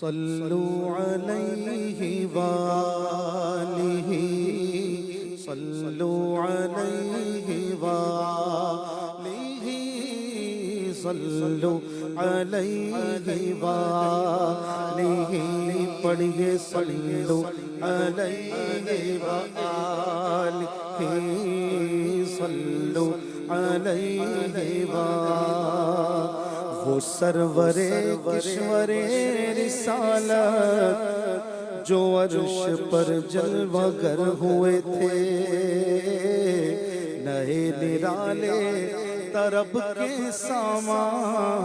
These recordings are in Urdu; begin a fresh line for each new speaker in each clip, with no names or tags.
صلو علیہ وآلہ صلو علیہ وآلہ صلو علیہ وآلہ پڑھیے صلو علیہ وآلہ صلو علیہ وآلہ وہ سرور کشور رسالت جو عرش پر جلوہ گر ہوئے تھے، نئے نرالے طرب کے سامان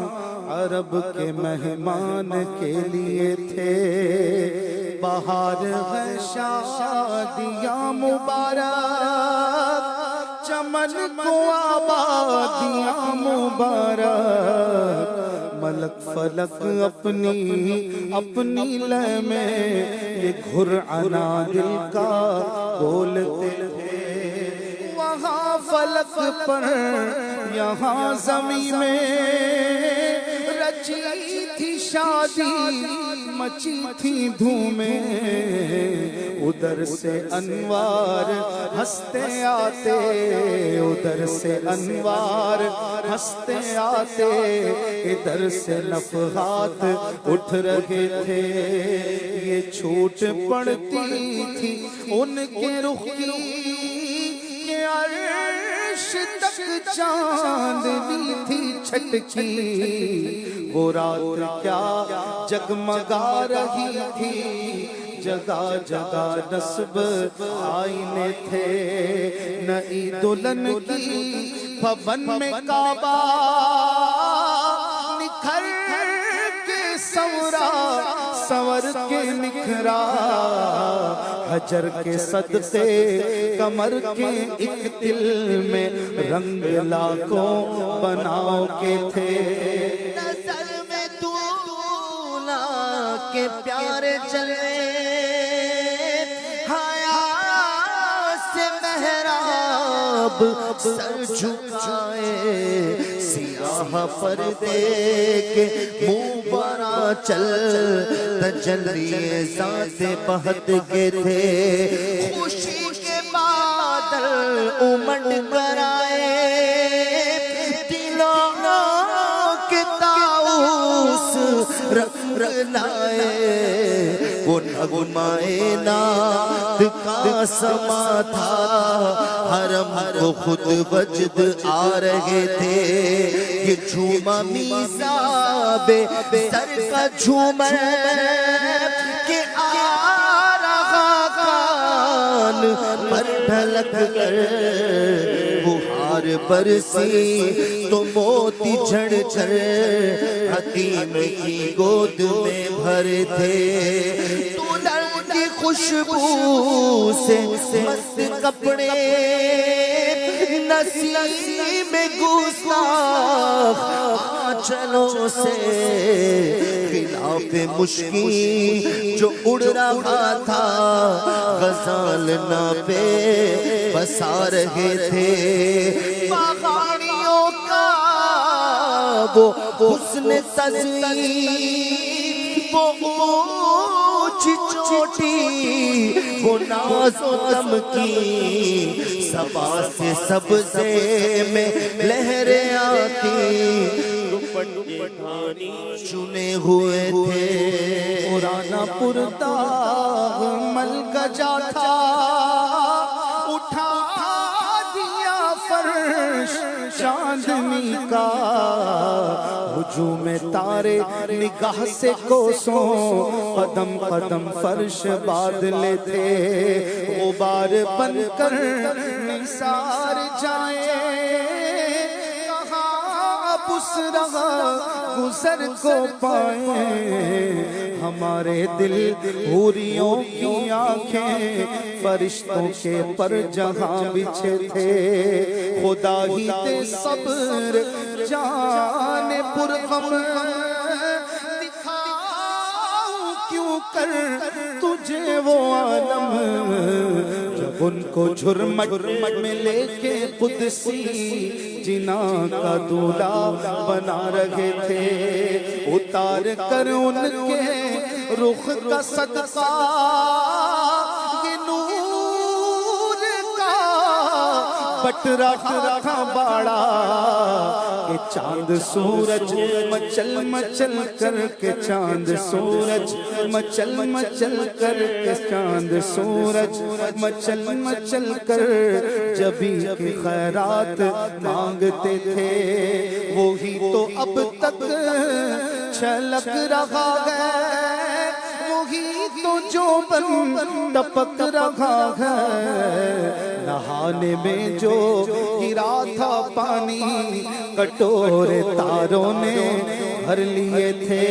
عرب کے مہمان کے لیے تھے۔ بہار ہے شادیاں مبارک، چمن کو آبادیاں مبارک، ملک فلک اپنی لے میں یہ گھر عنا دل کا بولتے تھے۔ وہاں فلک پر یہاں زمین میں رچی تھی شادی، مچی تھی دھومیں، ادھر سے انوار ہنستے آتے، ادھر سے انوار ہنستے آتے، ادھر سے نفحات اٹھ رہے تھے۔ یہ چھوٹ پڑتی تھی ان کے رخ کی کہ عرش تک چاندنی تھی چھٹکی۔ وہ رات کیا جگمگا رہی تھی، جگہ جگہ نصب آئینے تھے، نئی دلہن کی بھون میں کعبہ نکھر کے سور کے نکھرا، حجر کے صدقے کمر کے ایک دل میں رنگ لاکھوں بناؤ کے تھے۔
نظر میں دولا کے پیارے چلے، سر جھکائے، سیاہ پردے کے منہ برا چل تجلی ذات بہت کے تھے۔ خوشی کے بادل امڈ کر آئے، دلوں کے طاؤس رنگ لائے، وہ نغمۂ نعت کا سما تھا، حرم کو خود وجد آ رہے تھے۔ یہ جھوما میزاب سر کا جھومر کہ آ رہا کان پر ڈھلک کر، بہار برسی تو موتی جھڑ جھڑ حتیم کی گود میں بھرے تھے۔ خوشبو سے مست کپڑے نسیم گستاخ آنچلوں سے، خلاف مشکی جو اڑ رہا تھا، غزال ناپے بسا رہے تھے۔ باغانیوں کا وہ حسن تزئین، وہ چوٹی، وہ ناز و دم کی صبا سے سبزے میں لہریں آتی، دوپٹے ڈھانی چنے ہوئے تھے۔
پرانا پرداغ مل گجا تھا، اٹھا دیا فرش چاندنی کا، ہجوم تارے نگاہ سے کوسوں قدم قدم فرش بادلے تھے۔ غبار بن کر نثار جائیں، کہاں اب اس راہ گزر کو پائیں، ہمارے دل حوریوں کی آنکھیں فرشتوں کے پر جہاں بچھے تھے۔ خدا ہی دے صبر جان پرغم، دکھاؤں کیوں کر تجھے وہ عالم، جب ان کو جھرمٹ میں لے کے قدسی جنا کا دولہا بنا رہے تھے، اتار کر ان کے رخ کا صدقہ یہ نور کا بٹ رہا تھا باڑا کہ چاند سورج مچل مچل کر کے چاند سورج مچل مچل کر کے چاند سورج مچل مچل کر جبھی کی خیرات مانگتے تھے وہی تو اب تک چھلک رہا ہے وہی تو جو بن ٹپک رہا ہے نہانے میں جو گرا تھا پانی کٹورے تاروں نے بھر لیے تھے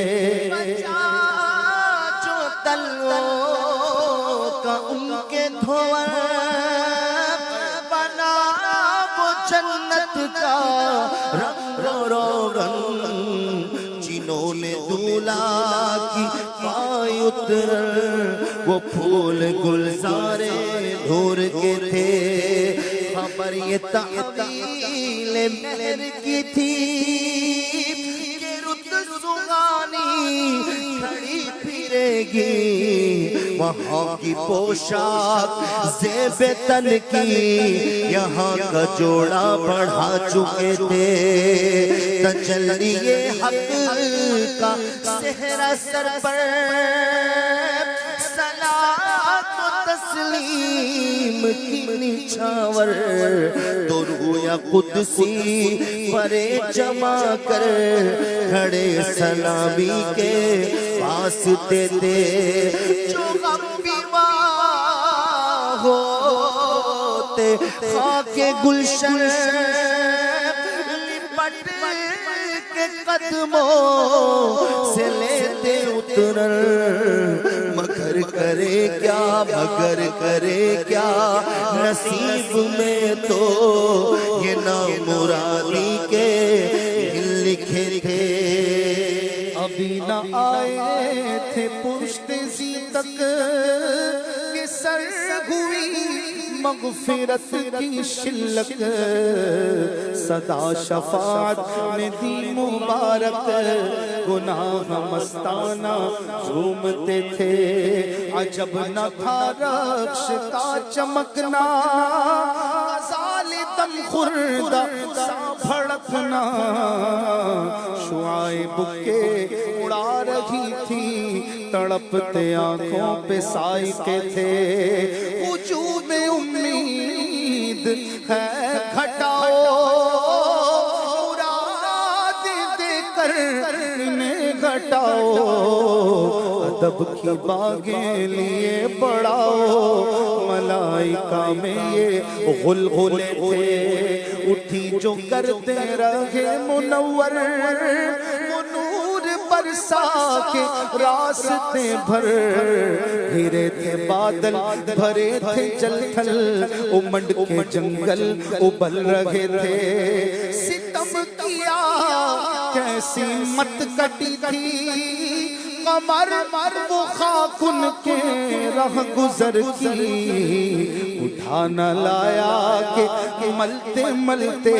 جو تلووں کا ان کے دھوئر بنا وہ جنت کا رنگ روغن جنہوں نے دولہا کی پائے اتر وہ پھول گلزارے دھور کے تھے خبر یہ تعطیل مہر کی تھی کہ رت سغانی کھڑی پھرے گی وہاں کی پوشاک زیب تن کی یہاں کا جوڑا بڑھا چکے تھے تجلی حق کا صحرا سر پر صلاۃ و تسلیم کی نچھاور تو رویا قدسی پرے جمع کر کھڑے سلامی کے واسطے تھے جو غم بیواہ ہوتے خاک گلشن لپٹ کے قدموں سے لیتے اتر مگر کرے کیا نصیب میں تو یہ نامرادی کے لکھے تھے
ابھی نہ آئے تھے پشت زی تک کہ سر ہوئی مغفرت کی شلک صدا شفاعت میں دی مبارک گناہ مستانہ جھومتے تھے عجب نہ تھا رخش کا چمکنا غزال دم خوردہ سا بھڑکنا شعائب کے اڑا رہی تھی تڑپتے آنکھوں پہ سائی کے تھے وجود میں امید ہے گھٹاؤ مراد دے کر انہیں گھٹاؤ ادب کی باغیں لیے بڑھاؤ ملائکہ میں یہ غلغلے تھے اٹھی جو کرتے رہے منور برسا کے راستے بھر گھرے تھے بادل بھرے تھے جل تھل امنڈ کے جنگل ابل رہے تھے ستم کیا کیسی مت کٹی تھی قمر وہ خاک ان کے رہ گزر کی اٹھا نہ لایا کہ ملتے ملتے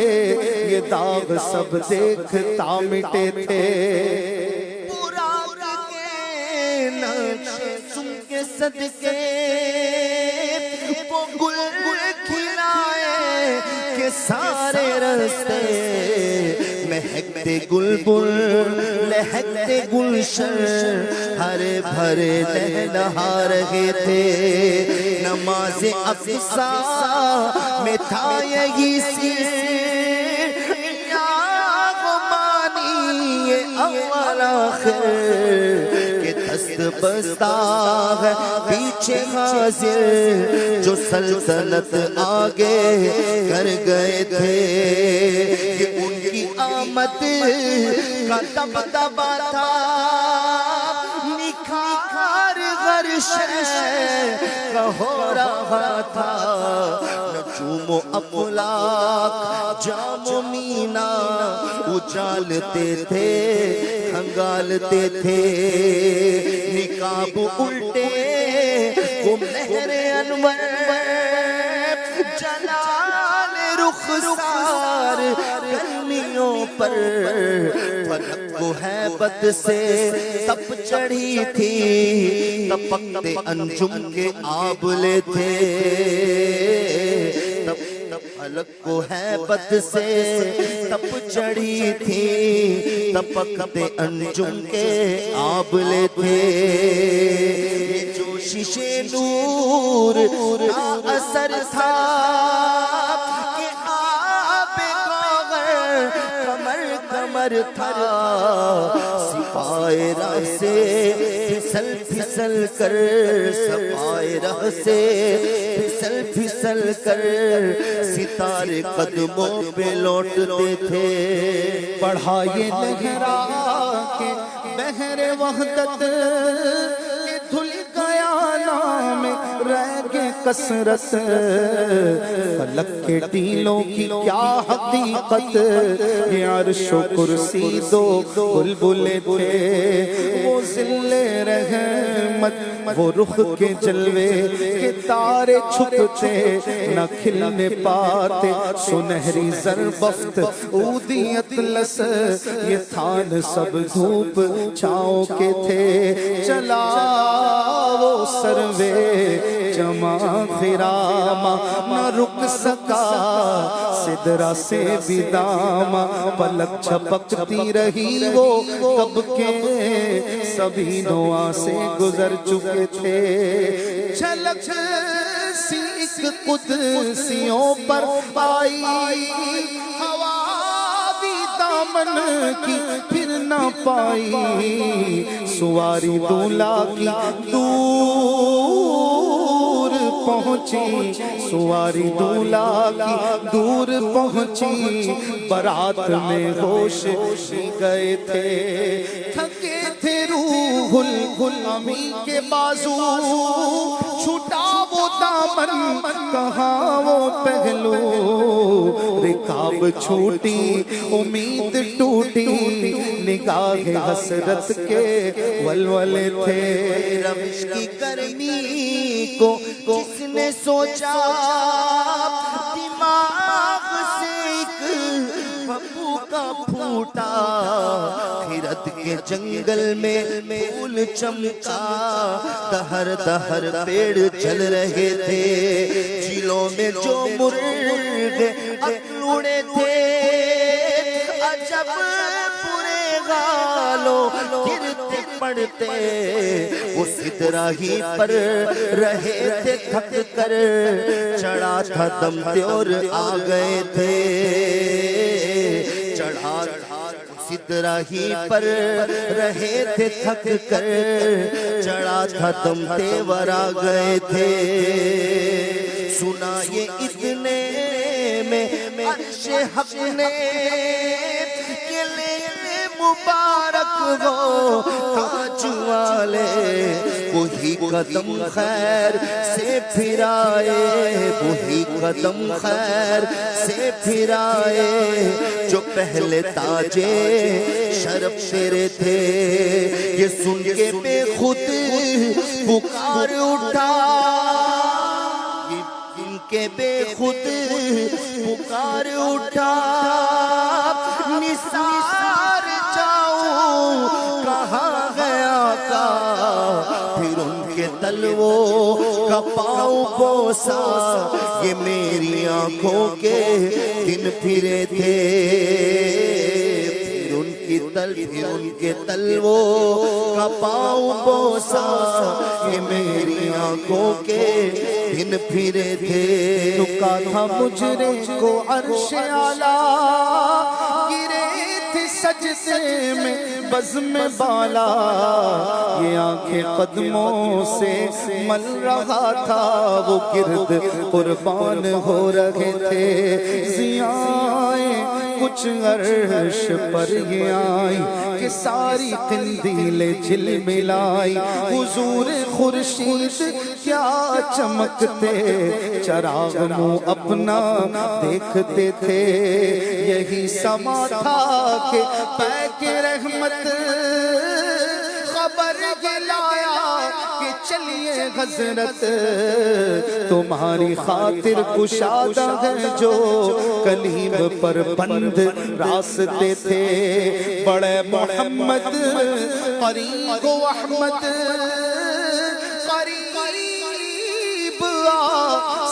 یہ داغ سب دیکھتا مٹے تھے
صدقے وہ گل کھلائے کہ سارے رستے مہکتے گلبن لہکتے گلشن ہرے بھرے لہلہا رہے تھے نماز اقصیٰ میں تھا یہی اول آخر کہ دست بستہ ہے پیچھے حاضر جو سلطنت آگے کر گئے تھے کہ ان کی آمد کا دبدبہ تھا نکھار غرش کا ہو رہا تھا نجوم و افلاک جام و مینا اجالتے تھے کھنگالتے تھے نقاب الٹے وہ مہر انور جلال رخسار کرنیوں پر فلک کو ہیبت سے تپ چڑھی تھی تپکتے انجم کے آبلے تھے فلک کو ہیبت سے تپ چڑھی تھی تپکتے انجم کے آبلے تھے یہ جو شیشے نور کا اثر تھا کہ آب گوہر کمر کمر تھا سپائے راہ سے پھسل پھسل کر سپائے راہ سے پھسل پھسل کر ستارے قدموں پہ لوٹتے تھے
پڑھا یہ لہرا کے بحر وحدت کے دھل گیا نام رہ گئے کثرت فلک کے ٹیلوں کی کیا حقیقت یہ عرش و کرسی دو بلبلے تھے وہ ذل رحمت وہ رخ کے جلوے کے تارے چھپتے نہ کھلنے پاتے سنہری زربفت اودی اطلس یہ تھان سب دھوپ چھاؤں کے تھے چلا وہ سروے جمع خراما نہ رک سکا سدرا سے بھی داما پلک چھپکتی رہی وہ کب کے سبھی نوا سے گزر چکے تھے جھلک سی ایک قدسیوں پر آئی ہوا بھی دامن کی پھر نہ پائی سواری دولا کی دور پہنچی سواری دولا کی دور پہنچی برات میں ہوش گئے تھے تھکے تھے روح الغلامی کے بازو چھوٹا وہ دامن کہاں وہ پہلو رکاب چھوٹی امید ٹوٹی نگاہ حسرت کے ولولے تھے
روش کی گرمی کو کس نے سوچا دماغ سے ایک ببو کا پھوٹا خرد کے جنگل میں پھول چمکا دہر دہر پیڑ چل رہے تھے جھیلوں میں جو مرغ اکڑے تھے عجب پورے گالوں گرتے پڑتے وہ سدرا ہی پر رہے تھے تھک کر چڑھا تھا دم اور آ گئے تھے چڑھا سدرا ہی پر رہے تھے تھک کر چڑھا تھا دم تیور آ گئے تھے سنا یہ اتنے میں عرش حق نے کہ لیلے مبارک ہو تاج والے وہی قدم خیر سے پھر آئے وہی قدم خیر سے پھر آئے جو پہلے تاجے شرف تیرے تھے یہ سن کے بے خود پکار اٹھا ان کے بے خود پکار اٹھا نثار جاؤں کہاں گیا کا پھر ان کے تلووں کا پاؤں بوسا یہ میری آنکھوں کے دن پھرے تھے پھر ان کے تلووں کا پاؤں بوسا یہ میری آنکھوں کے دن پھرے تھے
رکا تھا مجرے کو عرش اعلیٰ گرے تھے سجدے میں بزم بالا یہ آنکھیں قدموں سے مل رہا تھا وہ گرد قربان ہو رہے تھے ضیائیں کچھ عرش پر یہ آئی کہ ساری قندیلیں جل ملائی حضور خورشید کیا چمکتے چراغ منہ اپنا دیکھتے تھے یہی سما تھا کہ پے کے رحمت خبر یہ لایا کہ چلیے حضرت تمہاری خاطر کشادہ ہے جو کلیم پر بند راستے تھے بڑے محمد قریب و احمد قریب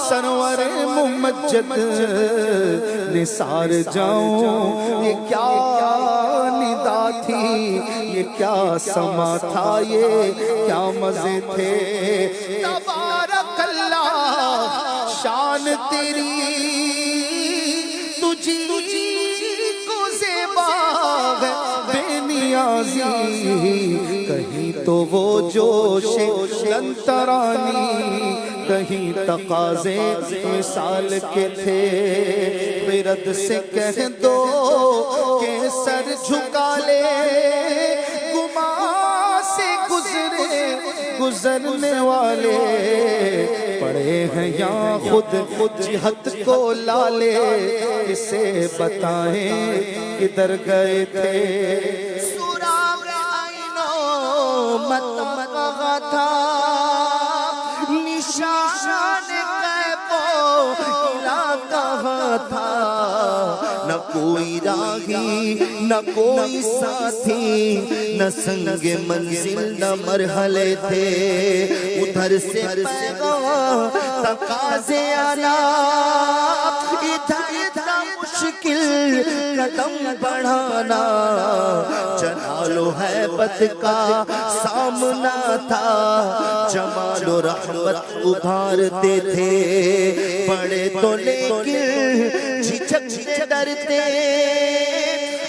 سرور ممجد نثار جاؤں یہ کیا ندا تھی یہ کیا سما تھا یہ کیا مزے تھے تبارک اللہ شان تیری تجھی کو زیبا ہے بے نیازی کہیں تو وہ جوش لنترانی کہیں تقاضے مثال کے تھے ورد سے کہہ دو کہ سر جھکا لے گما سے گزرنے والے پڑے ہیں یہاں خود جہت کو لالے اسے بتائیں کدھر گئے تھے
سراغ عینوں متمغا تھا نشان قیبو علاقہ تھا نہ کوئی راہی نہ کوئی ساتھی نہ سنگ منزل نہ مرحلے تھے ادھر سے پیغام تقاضے آنا ادھر مشکل قدم بڑھانا جلال و حیبت کا سامنا تھا جمال و رحمت ابھارتے تھے بڑے تو لیکن جھجکتے ڈرتے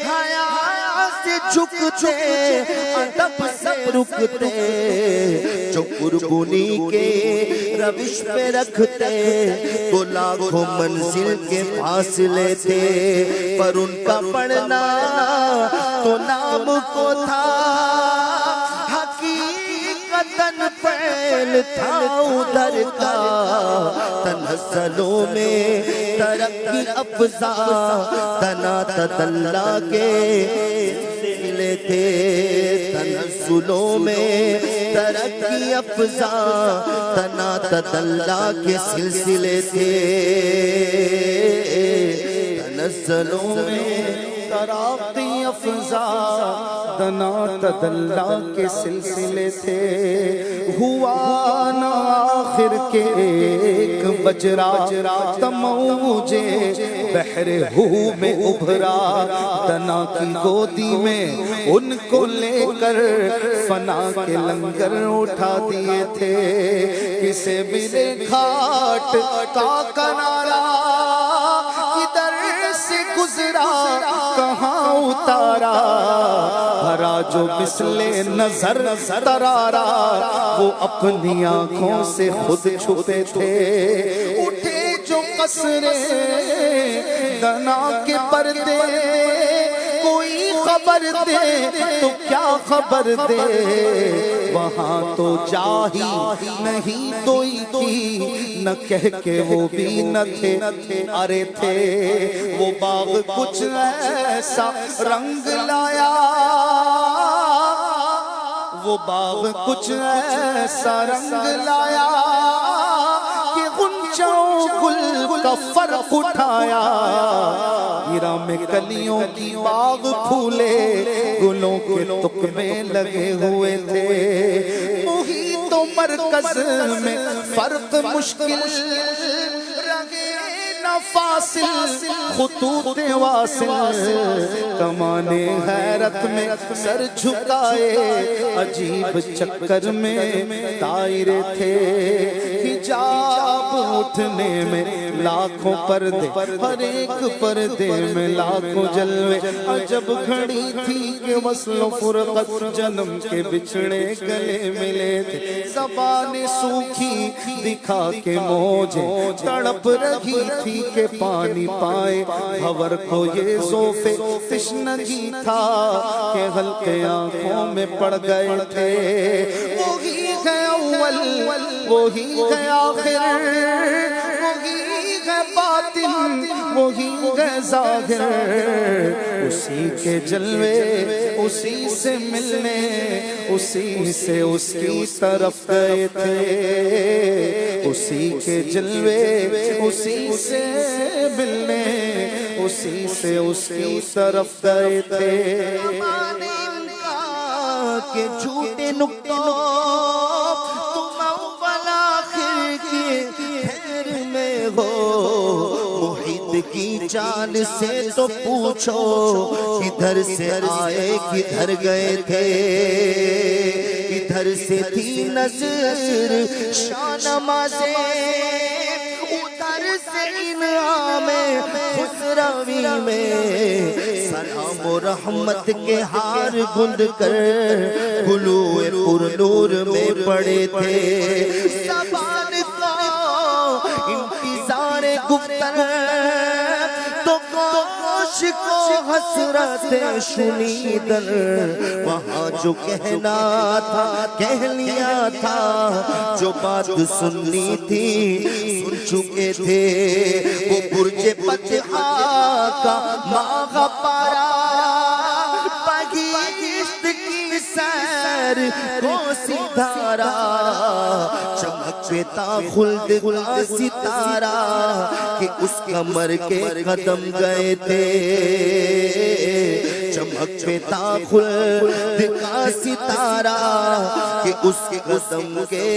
حیا سے جھکتے ادب سے رکتے جو قربانی کے روش پہ رکھتے تو لاکھوں منزل کے فاصلے تھے پر ان کا پڑھنا تو نام کو تھا حقیقتاً پہل تھا ادھر کا تنزلوں میں ترقی افزا تنا تدلہ کے سلسلے تھے تنزلوں میں ترقی افزا تنا تدلہ کے سلسلے تھے تنزلوں میں
ترقی افزا تنا تدلہ کے سلسلے تھے ہوا نا آخر کے ایک بجرا تموجے بحر ہو میں ابھرا دنا کی گودی میں ان کو لے کر فنا کے لنگر اٹھا دیے تھے کسے ملے گھاٹ کا کنارا کدھر سے گزرا کہاں اتارا بھرا جو مثل نظر ترارا وہ اپنی آنکھوں سے خود چھپے تھے اٹھے جو قصرے دنا کے پردے کوئی خبر دے تو کیا خبر دے وہاں تو جاہی نہیں دوئی کی نہ کہہ کے وہ بھی نہ تھے ارے تھے وہ باغ کچھ ایسا رنگ لایا وہ باغ کچھ ایسا رنگ لایا کہ غنچوں گل کا فرق اٹھایا گرا میں کلیوں کی باغ پھولے گلوں کے تکمے لگے ہوئے تھے محیط و مرکز میں فرق مشکل رگے نہ فاصل خطوط واصل کمانے حیرت میں سر جھکائے عجیب چکر میں دائرے تھے حجاب اٹھنے میں لاکھوں پردے ہر ایک پردے میں لاکھوں جلوے عجب گھڑی تھی کہ وصل و فرقت جنم کے بچھڑے گلے ملے تھے زبانیں سوکھی دکھا کے موجیں تڑپ رہی تھی کہ پانی پائے بھور کو یہ ذوف تشنگی تھا کہ حلقے آنکھوں میں پڑ گئے تھے وہی ہے اول وہی ہے آخر وہی ہے باطن وہی ہے ظاہر، اسی کے جلوے اسی سے ملنے اسی سے اس کی طرف گئے تھے، اسی کے جلوے اسی سے ملنے اسی سے اس کی طرف گئے تھے۔
کہ جھوٹے نکتوں تم اول آخر کے پھیر میں ہو، محیط کی چال سے تو پوچھو کدھر سے آئے کدھر گئے تھے، کدھر سے تھی نظر شاہنمازیں، ادھر سے انعام خسروی میں، سلام و رحمت کے ہار گند کر گلوئے پر نور میں پڑے تھے، زبان کو انتظار گفتن تو گوش کو حسرت شنیدن، وہاں جو کہنا تھا کہہ لیا تھا، جو بات سننی تھی سن چکے تھے، وہ برج بطحا کا ماغ پارا، بہشت کی سیر کو ستارہ، چمکتا خلد کا ستارہ کہ اس کمر کے قدم گئے تھے، چمکتا خلد کا ستارہ کہ اس قدم کے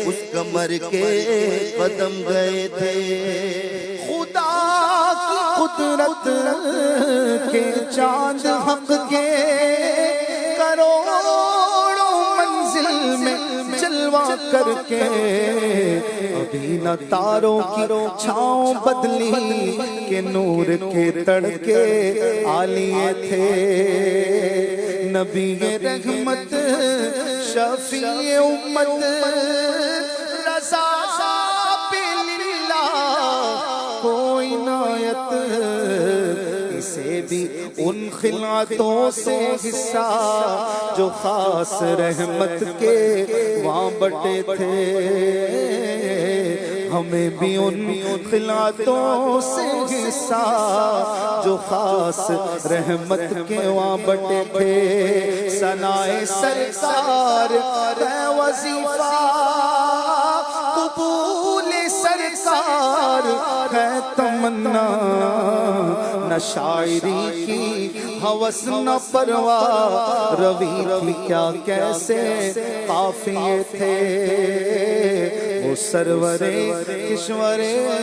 اس کمر کے قدم گئے تھے۔
خدا کی قدرت کے چاند حق کے کروڑوں منزل میں جلوہ کر کے، ابھی نہ تاروں کی چھاؤں بدلی کہ نور کے تڑکے عالیے تھے، نبی رحمت شفیع امت رضا کوئی عنایت، اسے بھی ان خلعتوں سے حصہ جو خاص رحمت کے وہاں بٹے تھے، ہمیں بھی ان خلعتوں سے حصہ جو خاص رحمت کے وہاں بٹے تھے، ثنائے سرکار ہے وظیفہ، قبول سرکار ہے تمنا، نہ شاعری کی ہوس نہ پرواہ، روی کی کیا کیسے قافیے تھے، وہ سرور کشور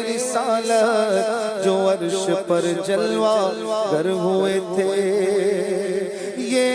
رسالت جو عرش پر جلوہ گر ہوئے تھے۔ یہ